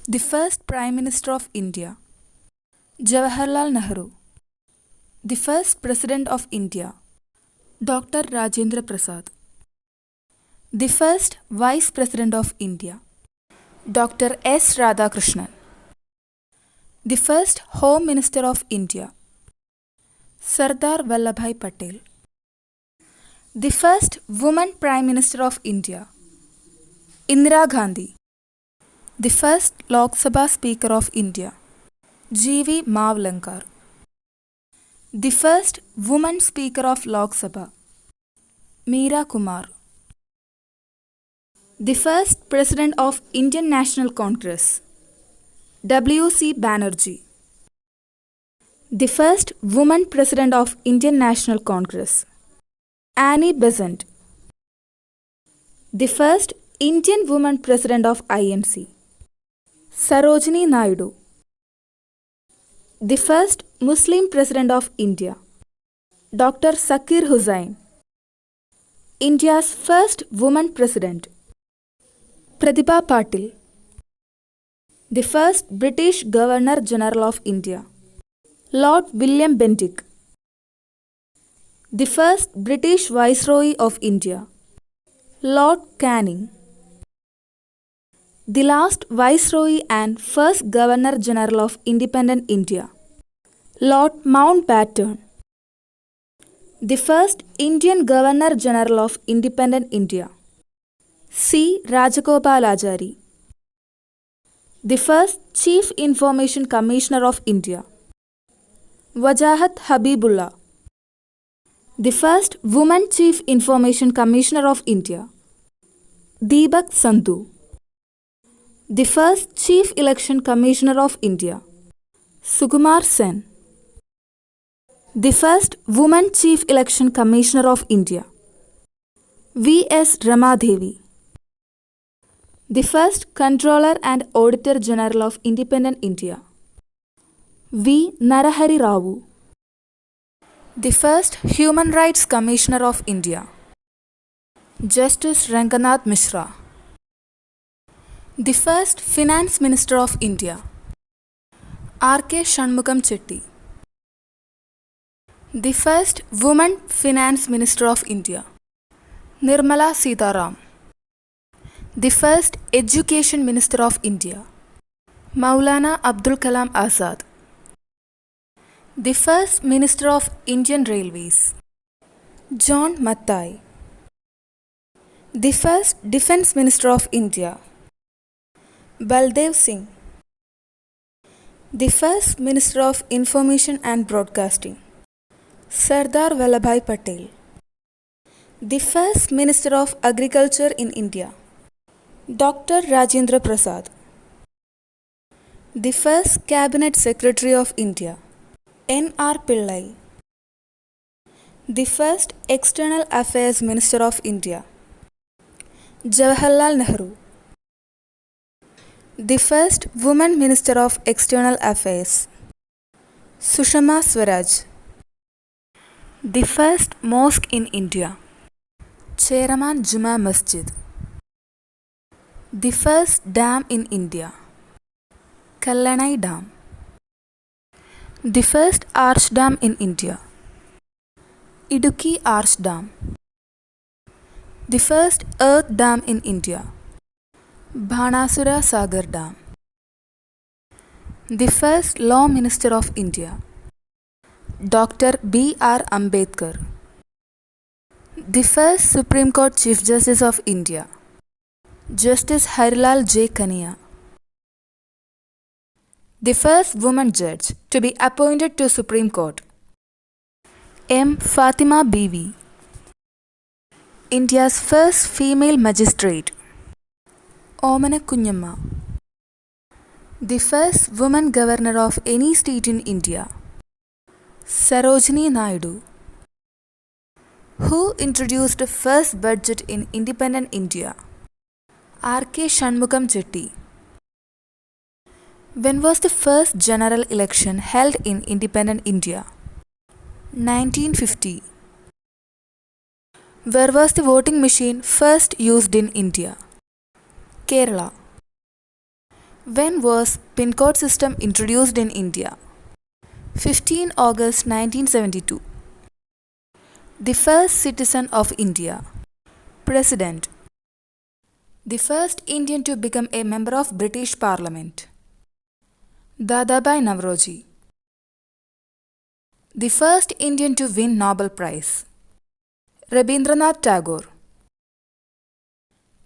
The first Prime Minister of India, Jawaharlal Nehru. The first President of India, Dr. Rajendra Prasad. The first Vice President of India, Dr. S. Radhakrishnan. The first Home Minister of India, Sardar Vallabhbhai Patel. The first Woman Prime Minister of India, Indira Gandhi. The first Lok Sabha Speaker of India, G.V. Mavlankar. The first Woman Speaker of Lok Sabha, Meera Kumar. The first President of Indian National Congress, W.C. Banerjee. The first Woman President of Indian National Congress, Annie Besant. The first Indian Woman President of INC, Sarojini Naidu. The first Muslim President of India, Dr. Zakir Hussain. India's first woman President, Pratiba Patil. The first British Governor General of India, Lord William Bentinck. The first British Viceroy of India, Lord Canning. The last Viceroy and first Governor General of Independent India, Lord Mountbatten. The first Indian Governor General of Independent India, C. Rajagopalachari. The first Chief Information Commissioner of India, Wajahat Habibullah. The first Woman Chief Information Commissioner of India, Deepak Sandhu. The first Chief Election Commissioner of India, Sukumar Sen. The first Woman Chief Election Commissioner of India, V.S. Ramadevi. The first Controller and Auditor General of Independent India, V. Narahari Rao. The first Human Rights Commissioner of India, Justice Ranganath Mishra. The first Finance Minister of India, Rakesh Sharma. The first Woman Finance Minister of India, Nirmala Sitharaman. The first Education Minister of India, Maulana Abdul Kalam Azad. The first Minister of Indian Railways, John Mathai. The first Defence Minister of India, Baldev Singh. The first Minister of Information and Broadcasting, Sardar Vallabhbhai Patel. The first Minister of Agriculture in India, Dr. Rajendra Prasad. The first Cabinet Secretary of India, N.R. Pillai. The first External Affairs Minister of India, Jawaharlal Nehru. The first Woman Minister of External Affairs, Sushma Swaraj. The first Mosque in India, Chairman Juma Masjid. The first Dam in India, Kallanai Dam. The first Arch Dam in India, Idukki Arch Dam. The first Earth Dam in India, Banasura Sagar Dam. The first Law Minister of India, Dr. B.R. Ambedkar. The first Supreme Court Chief Justice of India, Justice Harilal J. Kania. The first woman judge to be appointed to Supreme Court, M. Fatima Bibi. India's first female magistrate, Omana Kunjamma. The first woman governor of any state in India, Sarojini Naidu. Who introduced the first budget in independent India, R.K. Shanmugam. When was the first general election held in independent India? 1950. Where was the voting machine first used in India? Kerala. When was PIN code system introduced in India? 15 August 1972. The first citizen of India. President. The first Indian to become a member of British Parliament. Dadabhai Navroji. The first Indian to win Nobel Prize. Rabindranath Tagore.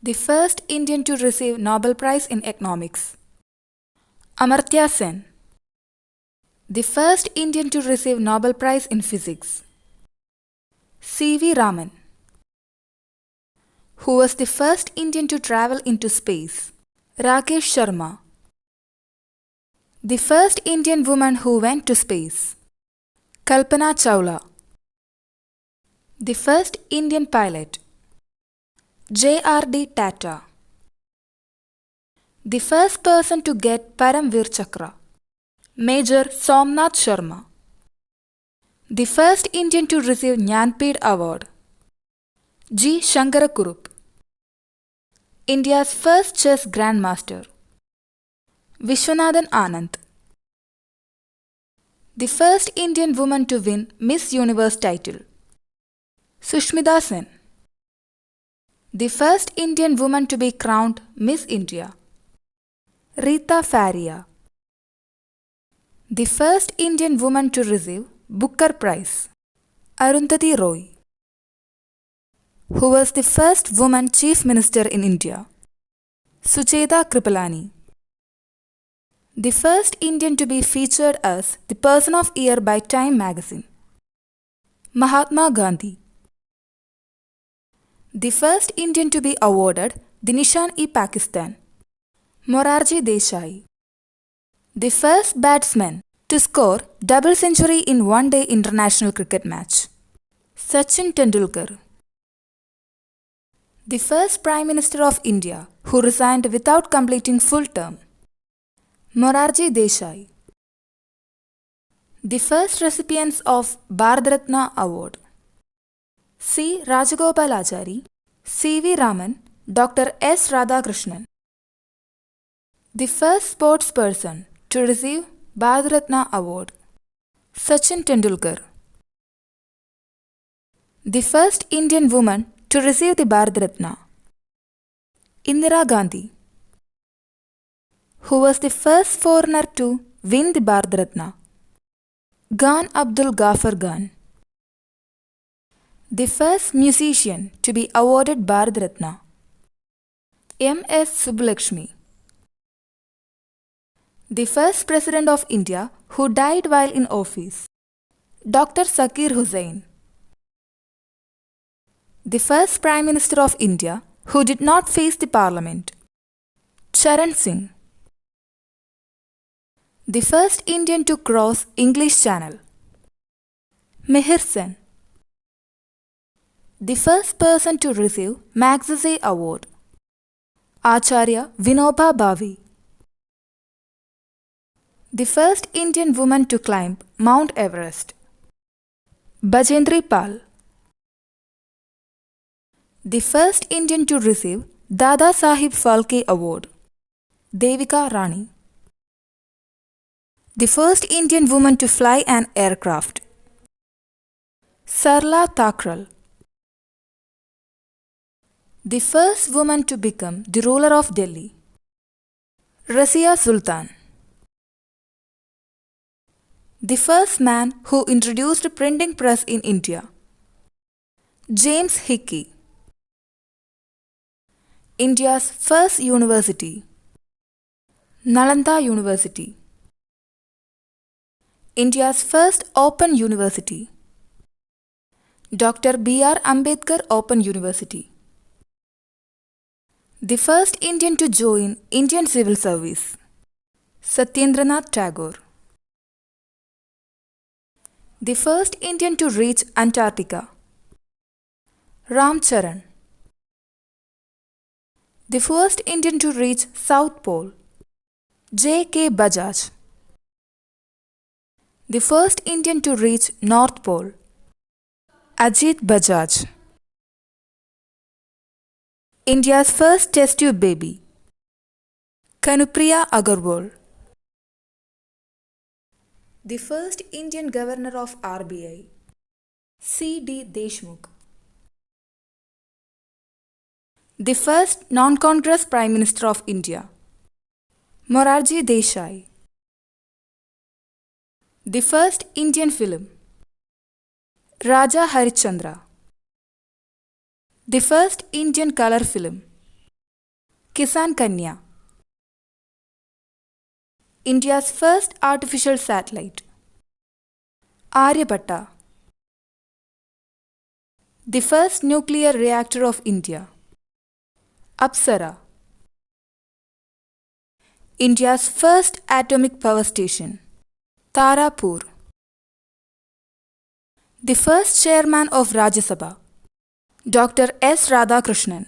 The first Indian to receive Nobel Prize in Economics. Amartya Sen. The first Indian to receive Nobel Prize in Physics. C.V. Raman. Who was the first Indian to travel into space? Rakesh Sharma. The first Indian woman who went to space. Kalpana Chawla. The first Indian pilot. J.R.D. Tata. The first person to get Param Vir Chakra. Major Somnath Sharma. The first Indian to receive Jnanpith Award. G. Sankara Kurup. India's first chess grandmaster. Viswanathan Anand. The first Indian woman to win Miss Universe title. Sushmita Sen. The first Indian woman to be crowned Miss India. Rita Faria. The first Indian woman to receive Booker Prize. Arundhati Roy. Who was the first woman Chief Minister in India? Sucheta Kripalani. The first Indian to be featured as the Person of Year by Time magazine. Mahatma Gandhi. The first Indian to be awarded the Nishan-e-Pakistan. Morarji Desai. The first batsman to score double century in one-day international cricket match. Sachin Tendulkar. The first Prime Minister of India who resigned without completing full term. Morarji Desai. The first recipients of Bharat Ratna Award. C. Rajagopalachari, C.V. Raman, Dr. S. Radhakrishnan. The first sports person to receive Bharat Ratna Award. Sachin Tendulkar. The first Indian woman to receive the Bharat Ratna. Indira Gandhi. Who was the first foreigner to win the Bharat Ratna? Gan Abdul Ghaffar Gan. The first musician to be awarded Bharat Ratna. M.S. Subbulakshmi. The first President of India who died while in office. Dr. Zakir Hussain. The first Prime Minister of India who did not face the Parliament. Charan Singh. The first Indian to cross English Channel. Mihir Sen. The first person to receive Magsaysay Award. Acharya Vinoba Bhave. The first Indian woman to climb Mount Everest. Bachendri Pal. The first Indian to receive Dada Sahib Phalke Award. Devika Rani. The first Indian woman to fly an aircraft. Sarla Thakral. The first woman to become the ruler of Delhi. Razia Sultan. The first man who introduced printing press in India. James Hickey. India's first university. Nalanda University. India's first Open University. Dr. B.R. Ambedkar Open University. The first Indian to join Indian Civil Service. Satyendranath Tagore. The first Indian to reach Antarctica. Ram Charan. The first Indian to reach South Pole. J.K. Bajaj. The first Indian to reach North Pole. Ajit Bajaj. India's first test tube baby. Kanupriya Agarwal. The first Indian Governor of RBI. C.D. Deshmukh. The first non-Congress Prime Minister of India. Morarji Desai. The first Indian film. Raja Harishchandra. The first Indian color film. Kisan Kanya. India's first artificial satellite. Aryabhatta. The first nuclear reactor of India. Apsara. India's first atomic power station. Tarapur. The first chairman of Rajya Sabha. Dr. S. Radhakrishnan.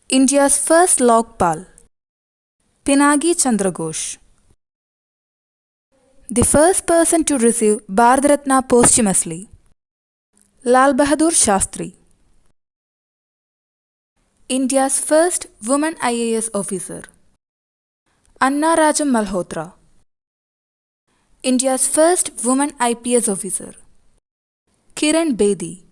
India's first Lokpal. Pinagi Chandra Ghosh. The first person to receive Bharat Ratna posthumously. Lal Bahadur Shastri. India's first woman IAS officer. Anna Rajam Malhotra. India's first woman IPS officer. Kiran Bedi.